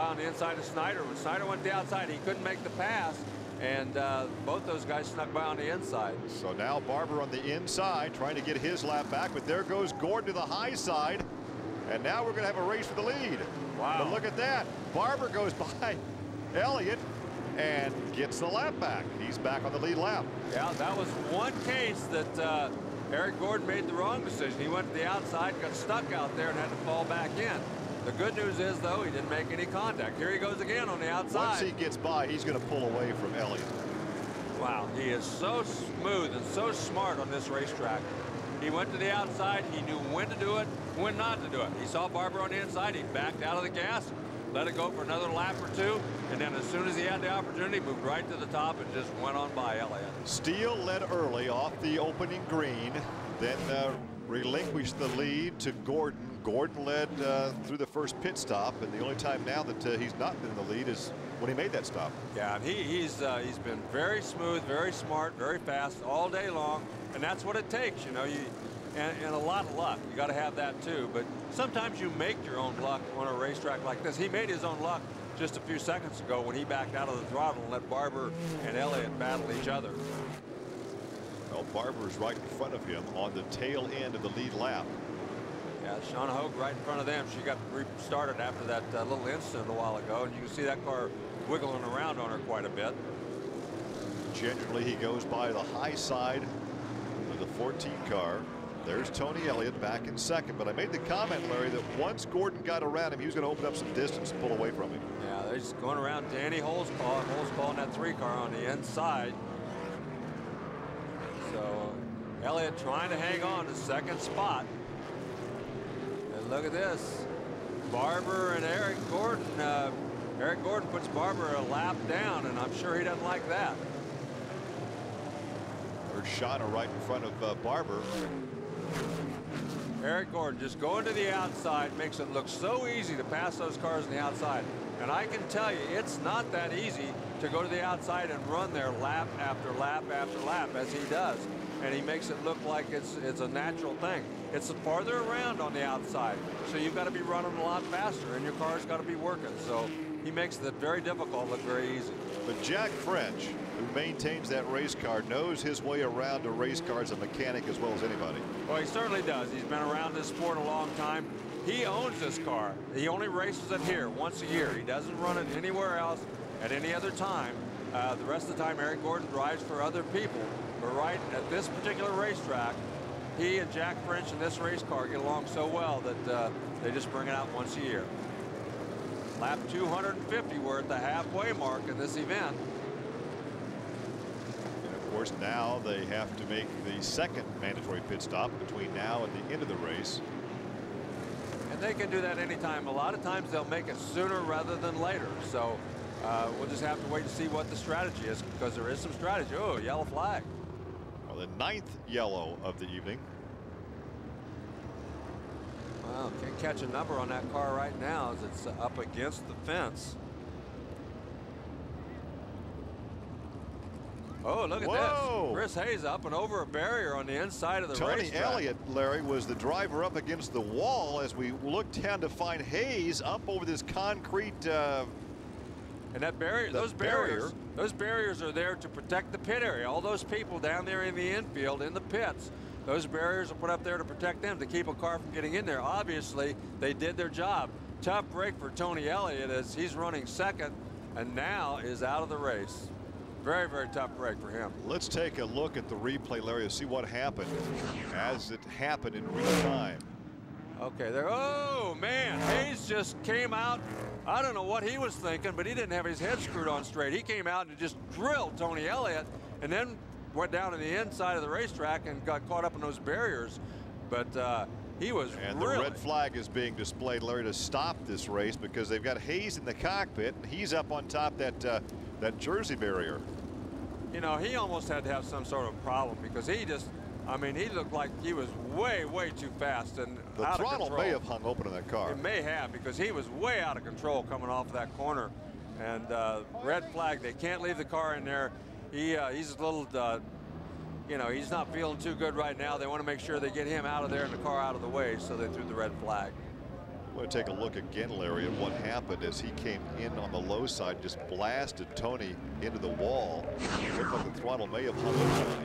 on the inside of Snyder. When Snyder went to the outside, he couldn't make the pass, and both those guys snuck by on the inside. So now Barber on the inside trying to get his lap back, but there goes Gordon to the high side, and now we're going to have a race for the lead. Wow. But look at that. Barber goes by Elliott and gets the lap back. He's back on the lead lap. Yeah, that was one case that Eric Gordon made the wrong decision. He went to the outside, got stuck out there, and had to fall back in. The good news is, though, he didn't make any contact. Here he goes again on the outside. Once he gets by, he's going to pull away from Elliott. Wow, he is so smooth and so smart on this racetrack. He went to the outside. He knew when to do it, when not to do it. He saw Barber on the inside. He backed out of the gas, let it go for another lap or two, and then as soon as he had the opportunity, moved right to the top and just went on by Elliott. Steele led early off the opening green, then relinquished the lead to Gordon. Gordon led through the first pit stop, and the only time now that he's not been in the lead is when he made that stop. Yeah, and he's been very smooth, very smart, very fast all day long, and that's what it takes, you know. And a lot of luck. You got to have that too. But sometimes you make your own luck on a racetrack like this. He made his own luck just a few seconds ago when he backed out of the throttle and let Barber and Elliott battle each other. Well, Barber's right in front of him on the tail end of the lead lap. Yeah, Shauna Hogue right in front of them. She got restarted after that little incident a while ago, and you can see that car wiggling around on her quite a bit. Generally, he goes by the high side of the 14 car. There's Tony Elliott back in second, but I made the comment, Larry, that once Gordon got around him, he was going to open up some distance and pull away from him. Yeah, they're just going around Danny Holzpaw. Holzpaw in that 3 car on the inside. So Elliott trying to hang on to second spot. And look at this. Barber and Eric Gordon. Eric Gordon puts Barber a lap down, and I'm sure he doesn't like that. There's Shauna right in front of Barber. Eric Gordon just going to the outside makes it look so easy to pass those cars on the outside. And I can tell you, it's not that easy to go to the outside and run there lap after lap after lap as he does. And he makes it look like it's a natural thing. It's farther around on the outside, so you've got to be running a lot faster, and your car's got to be working. So he makes it very difficult look very easy. But Jack French, who maintains that race car, knows his way around a race car as a mechanic as well as anybody. Well, he certainly does. He's been around this sport a long time. He owns this car. He only races it here once a year. He doesn't run it anywhere else at any other time. The rest of the time, Eric Gordon drives for other people. But right at this particular racetrack, he and Jack French in this race car get along so well that they just bring it out once a year. Lap 250, we're at the halfway mark in this event. And of course, now they have to make the second mandatory pit stop between now and the end of the race. And they can do that anytime. A lot of times they'll make it sooner rather than later. So we'll just have to wait and see what the strategy is, because there is some strategy. Oh, yellow flag. Well, the 9th yellow of the evening. Wow, can't catch a number on that car right now as it's up against the fence. Oh, look at Whoa. this. Chris Hayes up and over a barrier on the inside of the racetrack. Tony Elliott, Larry, was the driver up against the wall as we looked down to find Hayes up over this concrete. And that barrier, those barriers are there to protect the pit area. All those people down there in the infield, in the pits, those barriers are put up there to protect them, to keep a car from getting in there. Obviously, they did their job. Tough break for Tony Elliott as he's running second and now is out of the race. Very, very tough break for him. Let's take a look at the replay, Larry, to see what happened as it happened in real time. Okay, there. Oh, man. Hayes just came out. I don't know what he was thinking, but he didn't have his head screwed on straight. He came out and just drilled Tony Elliott and then went down to the inside of the racetrack and got caught up in those barriers. But he was and really... the red flag is being displayed, Larry, to stop this race because they've got Hayes in the cockpit and he's up on top that Jersey barrier. You know, he almost had to have some sort of problem because he just, I mean, he looked like he was way, way too fast and the out of throttle control. may have hung open in that car. It may have, because he was way out of control coming off that corner. And red flag, they can't leave the car in there. He's a little, you know, he's not feeling too good right now. They want to make sure they get him out of there and the car out of the way, so they threw the red flag. Want to take a look again, Larry, at what happened as he came in on the low side, just blasted Tony into the wall. Looked like the throttle may have hung over.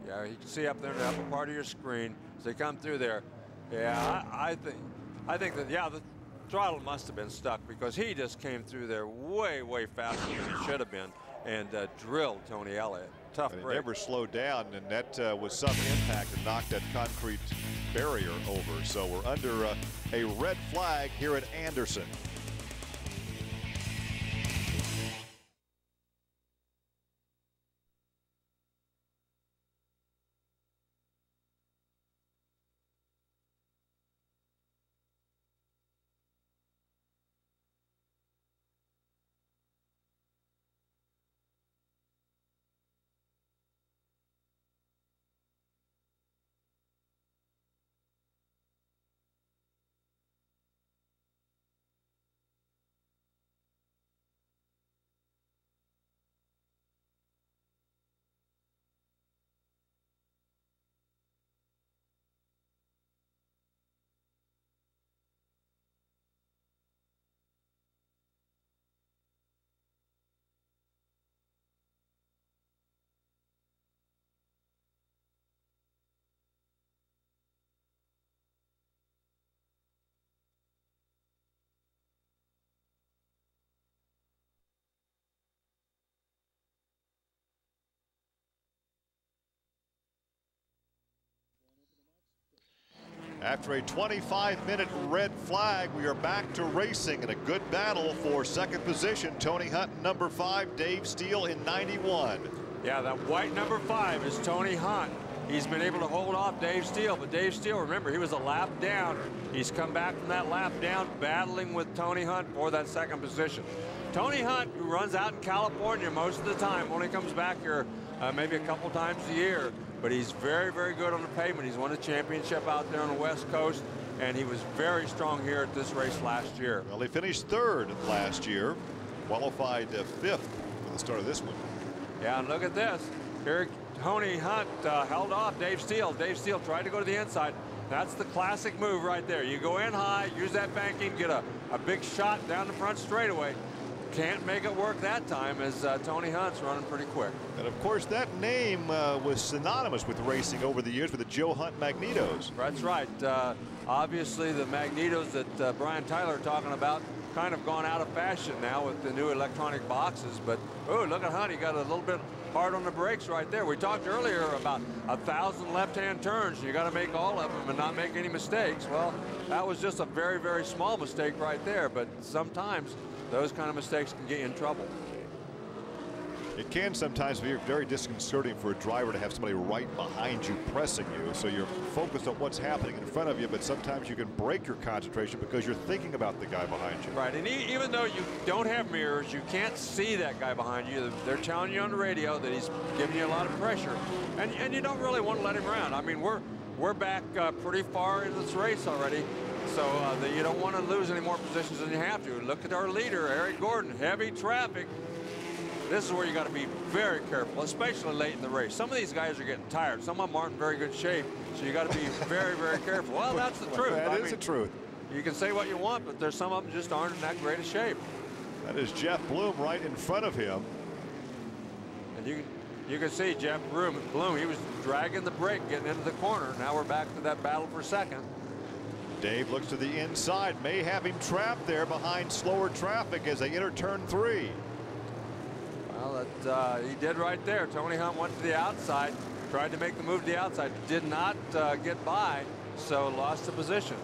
Yeah, you can see up there in the upper part of your screen as they come through there. Yeah, I think that, yeah, the throttle must have been stuck because he just came through there way faster than he should have been and drilled Tony Elliott. Tough break. He never slowed down, and that was some impact and knocked that concrete barrier over. So we're under a red flag here at Anderson. After a 25-minute red flag, we are back to racing in a good battle for second position. Tony Hunt in number 5, Dave Steele in 91. Yeah, that white number 5 is Tony Hunt. He's been able to hold off Dave Steele, but Dave Steele, remember, he was a lap down. He's come back from that lap down, battling with Tony Hunt for that second position. Tony Hunt, who runs out in California most of the time, only comes back here maybe a couple times a year. But he's very good on the pavement. He's won a championship out there on the West Coast, and he was very strong here at this race last year. Well, he finished 3rd last year, qualified 5th for the start of this one. Yeah, and look at this. Here, Tony Hunt held off Dave Steele. Dave Steele tried to go to the inside. That's the classic move right there. You go in high, use that banking, get a big shot down the front straightaway. Can't make it work that time as Tony Hunt's running pretty quick. And of course that name was synonymous with racing over the years with the Joe Hunt Magnetos. That's right. Obviously the Magnetos that Brian Tyler talking about kind of gone out of fashion now with the new electronic boxes. But oh, look at Hunt. He got a little bit hard on the brakes right there. We talked earlier about 1,000 left-hand turns. You got to make all of them and not make any mistakes. Well, that was just a very small mistake right there. But sometimes those kind of mistakes can get you in trouble. It can sometimes be very disconcerting for a driver to have somebody right behind you pressing you, so you're focused on what's happening in front of you, but sometimes you can break your concentration because you're thinking about the guy behind you. Right, and even though you don't have mirrors, you can't see that guy behind you. They're telling you on the radio that he's giving you a lot of pressure, and you don't really want to let him around. I mean, we're back pretty far in this race already. So you don't want to lose any more positions than you have to. Look at our leader, Eric Gordon. Heavy traffic. This is where you got to be very careful, especially late in the race. Some of these guys are getting tired. Some of them aren't in very good shape, so you got to be very careful. Well, that's the truth. That is the truth. You can say what you want, but there's some of them just aren't in that great a shape. That is Jeff Bloom right in front of him. And you can see Jeff Bloom, he was dragging the brake getting into the corner. Now we're back to that battle for second. Dave looks to the inside, may have him trapped there behind slower traffic as they enter turn 3. Well, he did right there. Tony Hunt went to the outside, tried to make the move to the outside, did not get by, so lost the position.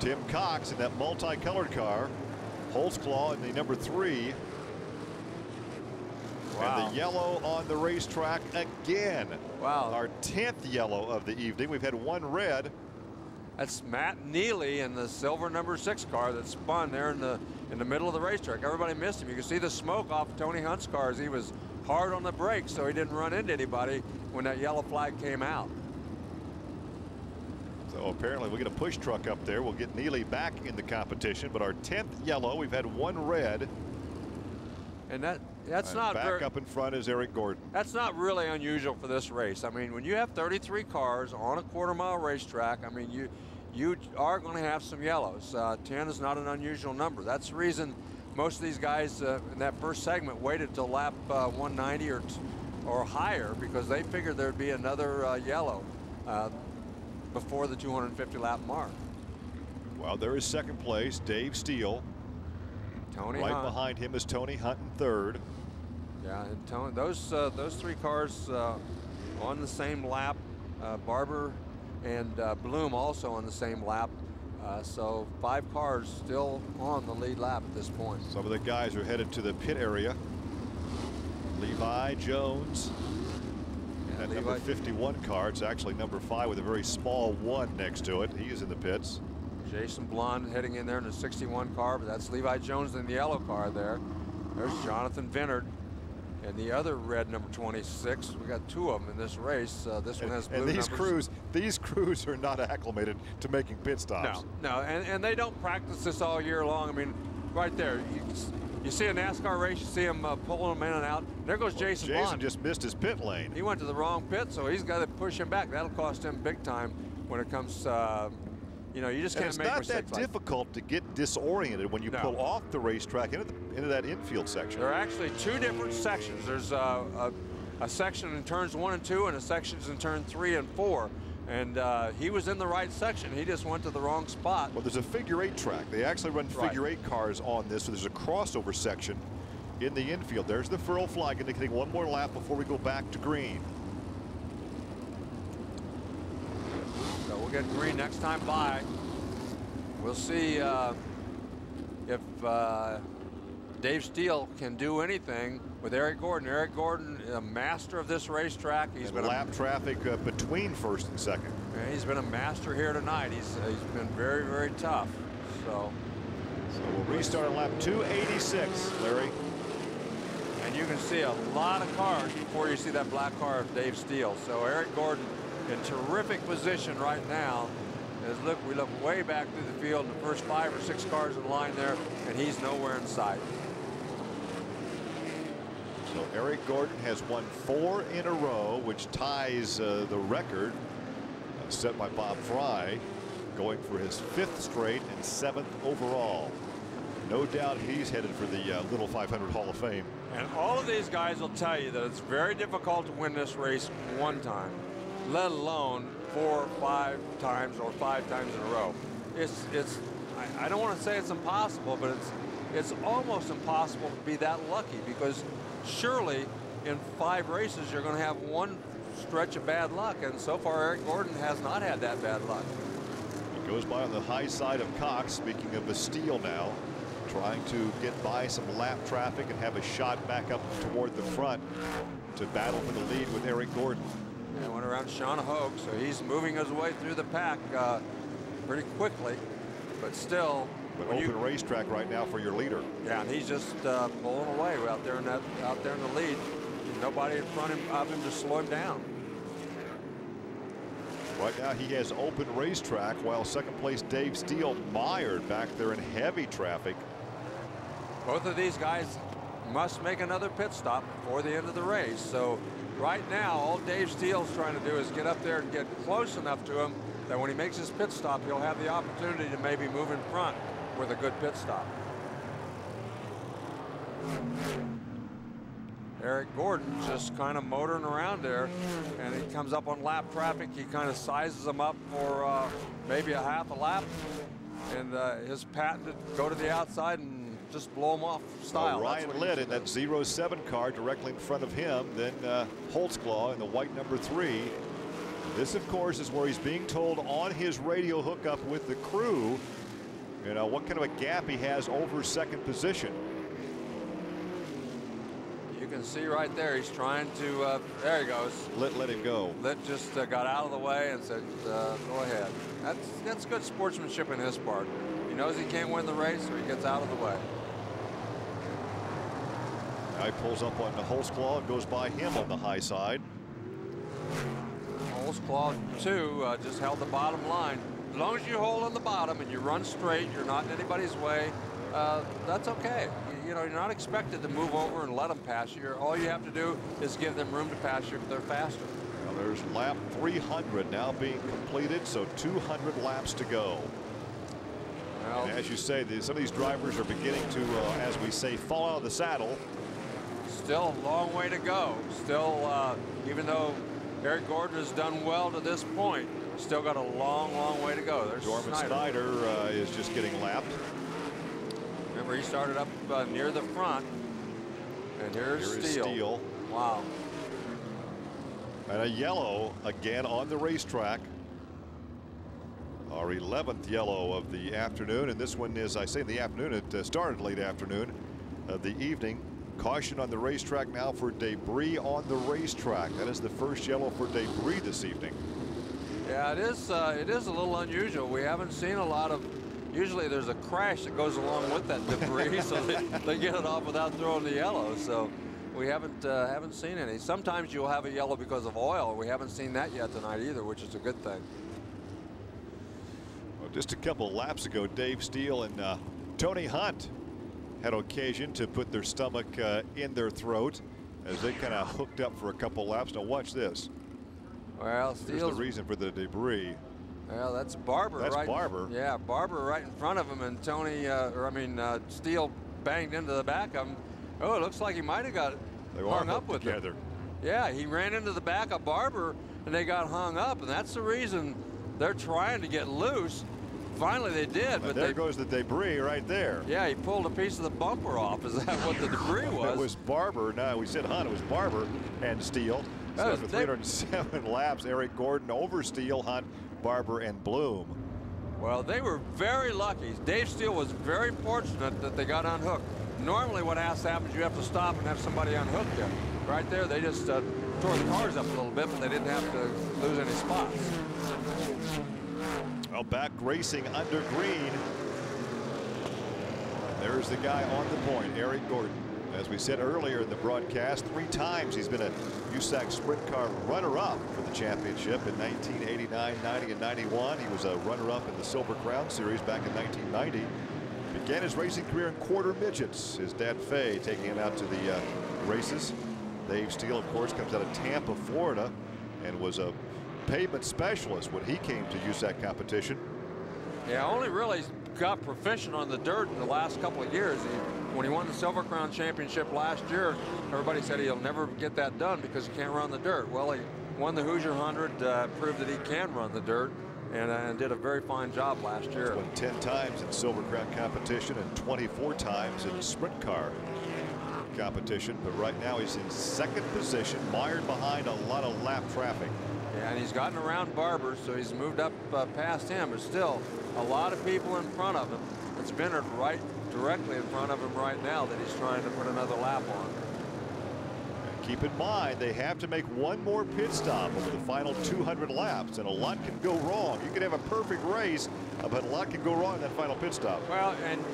Tim Cox in that multicolored car, Holtzclaw in the number 3. Wow. And the yellow on the racetrack again. Wow. Our 10th yellow of the evening. We've had 1 red. That's Matt Neely in the silver number 6 car that spun there in the middle of the racetrack. Everybody missed him. You can see the smoke off Tony Hunt's car as he was hard on the brakes, so he didn't run into anybody when that yellow flag came out. So apparently we'll get a push truck up there. We'll get Neely back in the competition, but our 10th yellow, we've had 1 red. And that's and not back up in front is Eric Gordon. That's not really unusual for this race. I mean, when you have 33 cars on a quarter-mile racetrack, I mean, you are going to have some yellows. 10 is not an unusual number. That's the reason most of these guys in that first segment waited till lap 190 or higher, because they figured there'd be another yellow before the 250 lap mark. Well, there is second place, Dave Steele. Tony right Hunt. behind him is Tony Hunt in third. Yeah, and Tony, those three cars on the same lap. Barber and Bloom also on the same lap. So 5 cars still on the lead lap at this point. Some of the guys are headed to the pit area. Levi Jones. And number 51 car. It's actually number 5 with a very small 1 next to it. He is in the pits. Jason Blonde heading in there in the 61 car, but that's Levi Jones in the yellow car there. There's Jonathan Vinard. And the other red number 26, we got 2 of them in this race. This one has blue and numbers. these crews are not acclimated to making pit stops. No, and they don't practice this all year long. I mean, right there, you see a NASCAR race, you see them pulling them in and out. There goes Jason Blonde. Jason just missed his pit lane. He went to the wrong pit, so he's got to push him back. That'll cost him big time when it comes you know, you just can't make mistakes. It's not that difficult to get disoriented when you pull off the racetrack into that infield section. There are actually 2 different sections. There's a section in turns 1 and 2 and a section in turn 3 and 4. And he was in the right section. He just went to the wrong spot. Well, there's a figure-8 track. They actually run figure-8 cars on this, so there's a crossover section in the infield. There's the furl flag indicating 1 more lap before we go back to green. So we'll get green next time by. We'll see if Dave Steele can do anything with Eric Gordon. Eric Gordon, a master of this racetrack. He's been lap traffic between first and second. Yeah, he's been a master here tonight. He's been very, very tough. So we'll restart on lap 286, Larry. And you can see a lot of cars before you see that black car of Dave Steele. So Eric Gordon in terrific position right now. As we look way back through the field, the first 5 or 6 cars in line there, and he's nowhere in sight. So Eric Gordon has won 4 in a row, which ties the record set by Bob Fry, going for his 5th straight and 7th overall. No doubt he's headed for the Little 500 Hall of Fame. And all of these guys will tell you that it's very difficult to win this race one time, let alone 4 or 5 times or 5 times in a row. I don't want to say it's impossible, but it's almost impossible to be that lucky, because surely in 5 races you're going to have one stretch of bad luck, and so far Eric Gordon has not had that bad luck. He goes by on the high side of Cox. Speaking of Bastille now, trying to get by some lap traffic and have a shot back up toward the front to battle for the lead with Eric Gordon. Yeah, went around Shauna Hogue, so he's moving his way through the pack pretty quickly, but still. But open racetrack right now for your leader. Yeah, and he's just pulling away out there in the lead. Nobody in front of him to slow him down. Right now he has open racetrack, while second place Dave Steele mired back there in heavy traffic. Both of these guys must make another pit stop before the end of the race. So right now, all Dave Steele's trying to do is get up there and get close enough to him that when he makes his pit stop, he'll have the opportunity to maybe move in front with a good pit stop. Eric Gordon just kind of motoring around there, and he comes up on lap traffic. He kind of sizes them up for maybe a half a lap, and his patented go to the outside and just blow him off style. Ryan Litt in that 07 car directly in front of him, then Holtzclaw in the white number 3. This, of course, is where he's being told on his radio hookup with the crew, you know, what kind of a gap he has over second position. You can see right there, he's trying to, there he goes. Litt let him go. Litt just got out of the way and said, go ahead. That's good sportsmanship in his part. He knows he can't win the race, so he gets out of the way. Now he pulls up on the Holtzclaw and goes by him on the high side. Holtzclaw, too, just held the bottom line. As long as you hold on the bottom and you run straight, you're not in anybody's way, that's okay. You know, you're not expected to move over and let them pass you. All you have to do is give them room to pass you if they're faster. There's lap 300 now being completed, so 200 laps to go. Well, and as you say, some of these drivers are beginning to, as we say, fall out of the saddle. still a long way to go. Still, even though Eric Gordon has done well to this point, still got a long way to go. There's Dorman Snyder. is just getting lapped. Remember, he started up near the front. And here's Steele. Wow. And a yellow again on the racetrack. Our 11th yellow of the afternoon, and this one is, I say in the afternoon, it started late afternoon of the evening. Caution on the racetrack now for debris on the racetrack. That is the first yellow for debris this evening. Yeah, it is a little unusual. We haven't seen a lot of, usually there's a crash that goes along with that debris, so they get it off without throwing the yellow. So we haven't seen any. Sometimes you'll have a yellow because of oil. We haven't seen that yet tonight either, which is a good thing. Well, just a couple laps ago, Dave Steele and Tony Hunt had occasion to put their stomach in their throat as they kind of hooked up for a couple laps. Now watch this. Well, Steele's the reason for the debris. Well, that's Barber. That's right. Barber. Yeah, Barber right in front of him, and Steele banged into the back of him. Oh, it looks like he might have got hung up with together. him. Yeah, he ran into the back of Barber, and they got hung up, and that's the reason they're trying to get loose. Finally, they did. But there goes the debris right there. Yeah, he pulled a piece of the bumper off. Is that what the debris was? It was Barber. No, we said Hunt. It was Barber and Steele. So after 307 laps, Eric Gordon over Steele, Hunt, Barber, and Bloom. Well, they were very lucky. Dave Steele was very fortunate that they got unhooked. Normally what has to happen is you have to stop and have somebody unhook you. Right there, they just tore the cars up a little bit, but they didn't have to lose any spots. Well, back racing under green. There's the guy on the point, Eric Gordon. As we said earlier in the broadcast, 3 times he's been a USAC Sprint Car runner-up for the championship in 1989, 90, and 91. He was a runner-up in the Silver Crown Series back in 1990. Began his racing career in quarter midgets. His dad, Fay, taking him out to the races. Dave Steele, of course, comes out of Tampa, Florida, and was a pavement specialist when he came to USAC competition. Yeah, only really got proficient on the dirt in the last couple of years. When he won the Silver Crown Championship last year, everybody said he'll never get that done because he can't run the dirt. Well, he won the Hoosier 100, proved that he can run the dirt, and did a very fine job last year. He's won 10 times in Silver Crown competition and 24 times in sprint car competition. But right now he's in second position, mired behind a lot of lap traffic. Yeah, and he's gotten around Barber, so he's moved up past him, but still a lot of people in front of him. It's Bennett right directly in front of him right now that he's trying to put another lap on. And keep in mind, they have to make one more pit stop over the final 200 laps, and a lot can go wrong. You can have a perfect race, but a lot can go wrong in that final pit stop. Well, and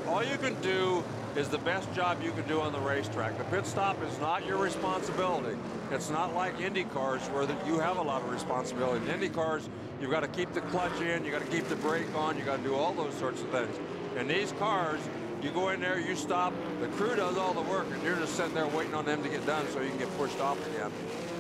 all you can do is the best job you can do on the racetrack. The pit stop is not your responsibility. It's not like Indy cars where you have a lot of responsibility. In Indy cars, you've got to keep the clutch in, you got to keep the brake on, you got to do all those sorts of things. In these cars, you go in there, you stop, the crew does all the work, and you're just sitting there waiting on them to get done so you can get pushed off again.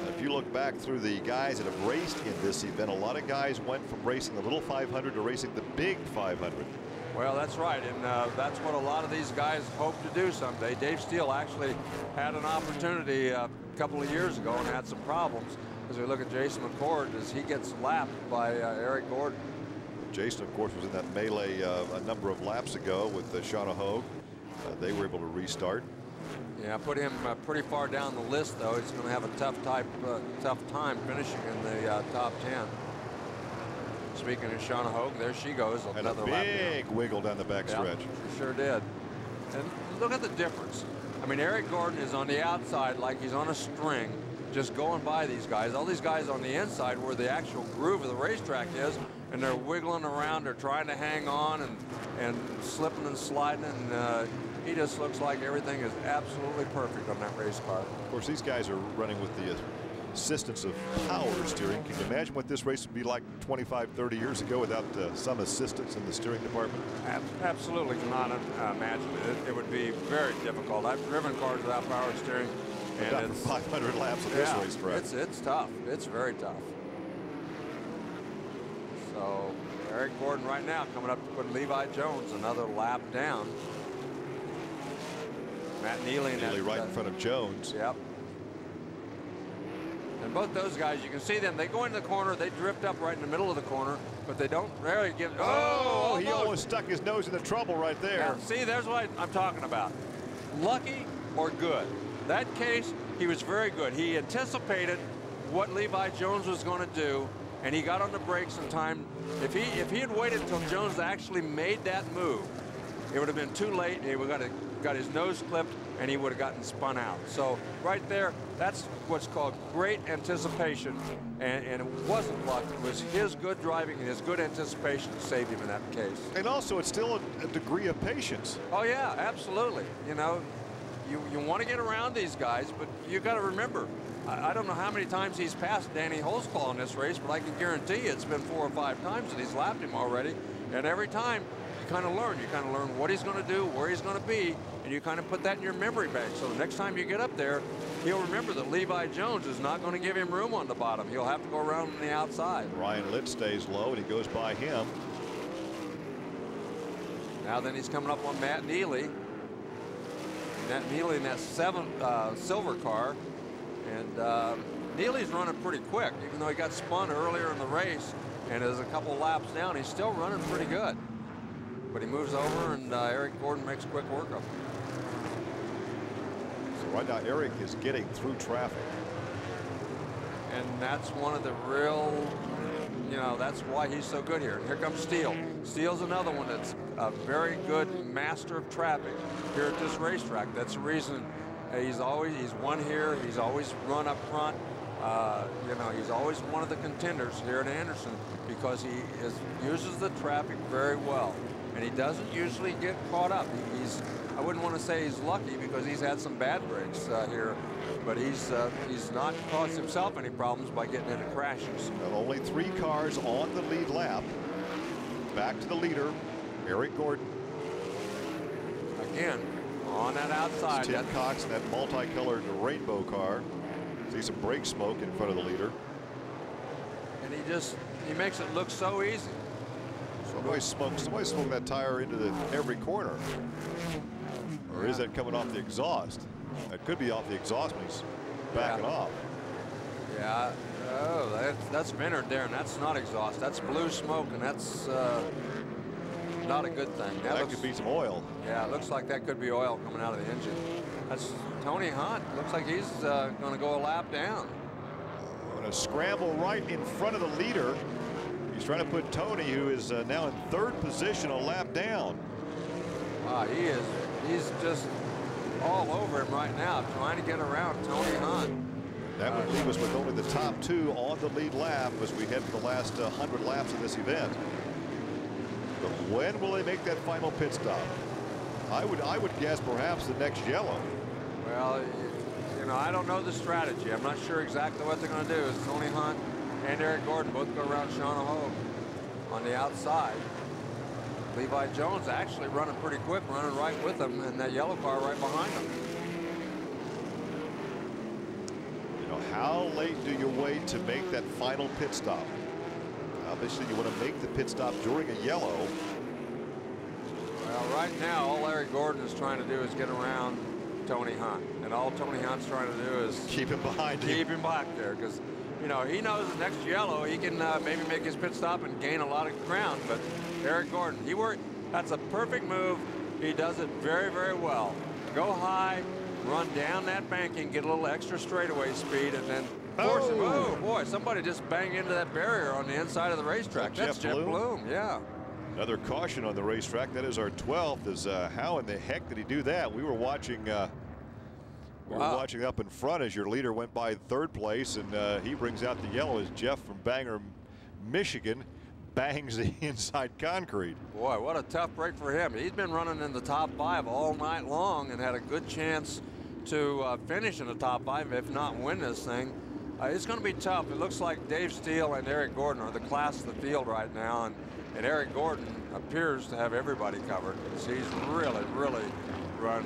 If you look back through the guys that have raced in this event, a lot of guys went from racing the little 500 to racing the big 500. Well, that's right, and that's what a lot of these guys hope to do someday. Dave Steele actually had an opportunity a couple of years ago and had some problems. As we look at Jason McCord as he gets lapped by Eric Gordon. Jason, of course, was in that melee a number of laps ago with Shauna Hogue. They were able to restart. Yeah, put him pretty far down the list, though. He's going to have a tough time finishing in the top 10. Speaking of Shauna Hogue, there she goes. And a big wiggle down the backstretch. Yeah, she sure did. And look at the difference. I mean, Eric Gordon is on the outside like he's on a string, just going by these guys. All these guys on the inside where the actual groove of the racetrack is, and they're wiggling around, they're trying to hang on and slipping and sliding, and he just looks like everything is absolutely perfect on that race car. Of course, these guys are running with the assistance of power steering. Can you imagine what this race would be like 25, 30 years ago without some assistance in the steering department? Absolutely cannot imagine it. It would be very difficult. I've driven cars without power steering, But not for 500 laps of this racetrack. It's tough. It's very tough. So Eric Gordon right now coming up to put Levi Jones another lap down. Matt Neely right in front of Jones. Yep. And both those guys, you can see them. They go into the corner. They drift up right in the middle of the corner, but they don't rarely give. Oh, he almost stuck his nose in the trouble right there. Yeah, see, there's what I'm talking about. Lucky or good. That case, he was very good. He anticipated what Levi Jones was going to do, and he got on the brakes in time. If he had waited until Jones actually made that move, it would have been too late, and he would have got his nose clipped, and he would have gotten spun out. So right there, that's what's called great anticipation, and it wasn't luck. It was his good driving and his good anticipation that saved him in that case. And also, it's still a degree of patience. Oh yeah, absolutely. You know, you want to get around these guys, but you got to remember, I don't know how many times he's passed Danny Holzclaw in this race, but I can guarantee you it's been 4 or 5 times that he's lapped him already. And every time you kind of learn. You kind of learn what he's going to do, where he's going to be, and you kind of put that in your memory bank. So the next time you get up there, he'll remember that Levi Jones is not going to give him room on the bottom. He'll have to go around on the outside. Ryan Litt stays low, and he goes by him. Now then he's coming up on Matt Neely. Matt Neely in that 7th silver car. And Neely's running pretty quick, even though he got spun earlier in the race and is a couple laps down. He's still running pretty good. But he moves over, and Eric Gordon makes quick work of him. So right now, Eric is getting through traffic. And that's one of the real, you know, that's why he's so good here. And here comes Steele. Steele's another one that's a very good master of traffic here at this racetrack. That's the reason he's won here. He's always run up front. You know, he's always one of the contenders here at Anderson because he uses the traffic very well. And he doesn't usually get caught up. I wouldn't want to say he's lucky because he's had some bad breaks here, but he's not caused himself any problems by getting into crashes. Well, only 3 cars on the lead lap. Back to the leader, Eric Gordon. Again, on that outside. Tim Cox in that multicolored rainbow car. See some brake smoke in front of the leader. And he makes it look so easy. Somebody smoked that tire into every corner. Or is that coming off the exhaust? That could be off the exhaust when he's backing off. Yeah. Oh, that's Vineyard there, and that's not exhaust. That's blue smoke, and that's not a good thing. That could be some oil. Yeah, it looks like that could be oil coming out of the engine. That's Tony Hunt. Looks like he's going to go a lap down. Going to scramble right in front of the leader. He's trying to put Tony, who is now in 3rd position, a lap down. He's just all over him right now, trying to get around Tony Hunt. That would leave us with only the top 2 on the lead lap as we head for the last 100 laps of this event. But when will they make that final pit stop? I would guess perhaps the next yellow. Well, you know, I don't know the strategy. I'm not sure exactly what they're going to do. Is Tony Hunt and Eric Gordon both go around Sean O'Hogue on the outside. Levi Jones actually running pretty quick, running right with him, and that yellow car right behind him. You know, how late do you wait to make that final pit stop? Obviously, you want to make the pit stop during a yellow. Well, right now, all Eric Gordon is trying to do is get around Tony Hunt, and all Tony Hunt's trying to do is keep him behind him. Keep him back there, because you know he knows the next yellow he can maybe make his pit stop and gain a lot of ground. But Eric Gordon, that's a perfect move. He does it very, very well. Go high, run down that banking, get a little extra straightaway speed, and then force him. Oh boy, somebody just banged into that barrier on the inside of the racetrack. That's Jeff Bloom. Yeah. Another caution on the racetrack. That is our 12th. How in the heck did he do that? We were watching. We were watching up in front as your leader went by 3rd place, and he brings out the yellow as Jeff from Bangor, Michigan, bangs the inside concrete. Boy, what a tough break for him. He's been running in the top 5 all night long and had a good chance to finish in the top 5, if not win this thing. It's going to be tough. It looks like Dave Steele and Eric Gordon are the class of the field right now, and Eric Gordon appears to have everybody covered. He's really, really run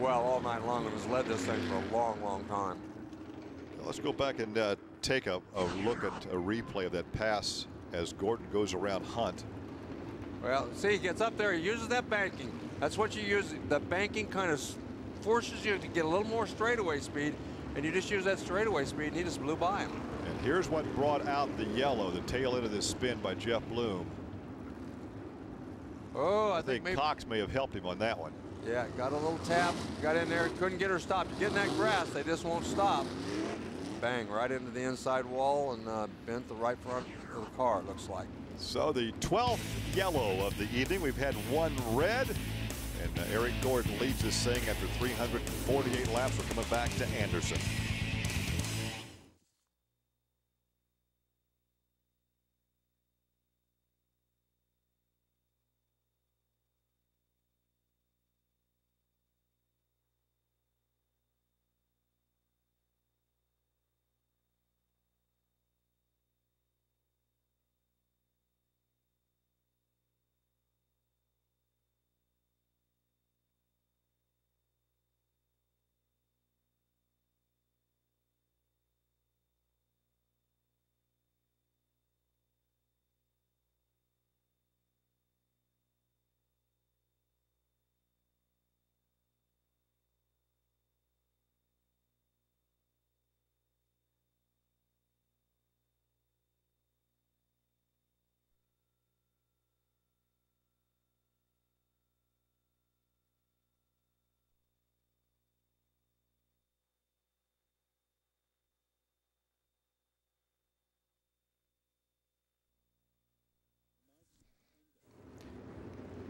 well all night long and has led this thing for a long, long time. Let's go back and take a look at a replay of that pass as Gordon goes around Hunt. Well, see, he gets up there, he uses that banking. That's what you use. The banking kind of forces you to get a little more straightaway speed, and you just use that straightaway speed, and he just blew by him. And here's what brought out the yellow, the tail end of this spin by Jeff Bloom. Oh, I think maybe Cox may have helped him on that one. Yeah, got a little tap, got in there, couldn't get her stopped. You get in that grass, they just won't stop. Bang, right into the inside wall and bent the right front of the car, it looks like. So the 12th yellow of the evening. We've had one red, and Eric Gordon leads this thing after 348 laps. We're coming back to Anderson.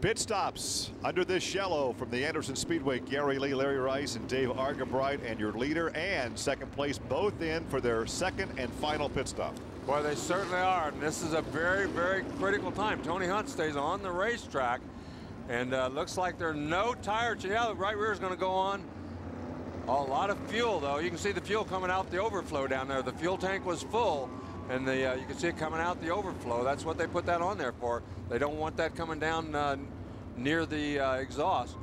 Pit stops under this yellow from the Anderson Speedway. Gary Lee, Larry Rice, and Dave Argabright, and your leader and second place both in for their second and final pit stop. Boy, they certainly are, and this is a very, very critical time. Tony Hunt stays on the racetrack, and looks like there are no tire change. Yeah, the right rear is going to go on. A lot of fuel, though. You can see the fuel coming out the overflow down there. The fuel tank was full, and you can see it coming out the overflow. That's what they put that on there for. They don't want that coming down near the exhaust.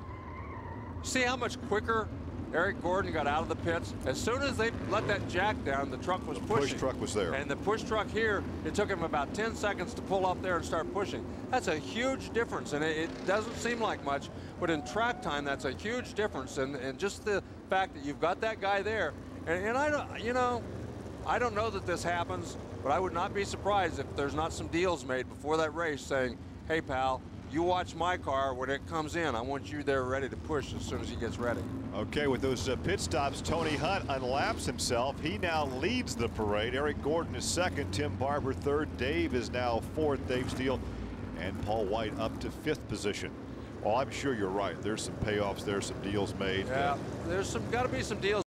See how much quicker Eric Gordon got out of the pits? As soon as they let that jack down, the truck was pushing. The push truck was there. And the push truck here, it took him about 10 seconds to pull up there and start pushing. That's a huge difference, and it doesn't seem like much, but in track time, that's a huge difference. And just the fact that you've got that guy there, and I don't, you know, I don't know that this happens, but I would not be surprised if there's not some deals made before that race saying, hey, pal, you watch my car when it comes in. I want you there ready to push as soon as he gets ready. Okay, with those pit stops, Tony Hunt unlaps himself. He now leads the parade. Eric Gordon is second, Tim Barber third, Dave is now fourth, Dave Steele, and Paul White up to fifth position. Well, I'm sure you're right. There's some payoffs there, some deals made. Yeah, there's got to be some deals.